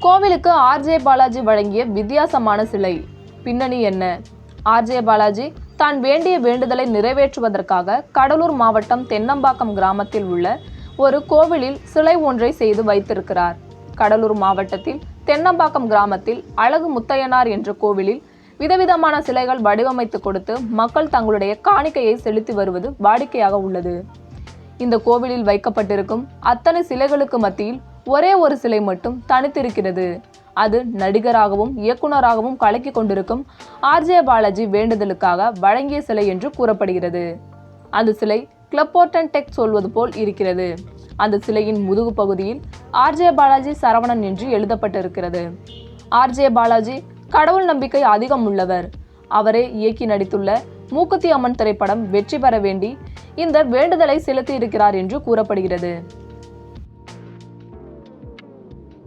கோவிலுக்கு ஆர்ஜே பாலாஜி வழங்கிய வித்தியாசமான சிலை பின்னணி என்ன? ஆர்ஜே பாலாஜி தான் வேண்டிய வேண்டுதலை நிறைவேற்றுவதற்காக கடலூர் மாவட்டம் தென்னம்பாக்கம் கிராமத்தில் உள்ள ஒரு கோவிலில் சிலை ஒன்றை செய்து வைத்திருக்கிறார். கடலூர் மாவட்டத்தில் தென்னம்பாக்கம் கிராமத்தில் அழகு முத்தையனார் என்ற கோவிலில் விதவிதமான சிலைகள் வடிவமைத்து கொடுத்து மக்கள் தங்களுடைய காணிக்கையை செலுத்தி வருவது வாடிக்கையாக உள்ளது. இந்த கோவிலில் வைக்கப்பட்டிருக்கும் அத்தனை சிலைகளுக்கு மத்தியில் ஒரே ஒரு சிலை மட்டும் தனித்திருக்கிறது. அது நடிகராகவும் இயக்குனராகவும் கலக்கி கொண்டிருக்கும் ஆர்ஜே பாலாஜி வேண்டுதலுக்காக வழங்கிய சிலை என்று கூறப்படுகிறது. அந்த சிலை கிளப்போர்டன் டெக் சொல்வது போல் இருக்கிறது. அந்த சிலையின் முதுகு பகுதியில் ஆர்ஜே பாலாஜி சரவணன் என்று எழுதப்பட்டிருக்கிறது. ஆர்ஜே பாலாஜி கடவுள் நம்பிக்கை அதிகம் உள்ளவர். அவரே இயக்கி நடித்துள்ள மூக்குத்தி அம்மன் திரைப்படம் வெற்றி பெற வேண்டி இந்த வேண்டுதலை செலுத்தி இருக்கிறார் என்று கூறப்படுகிறது.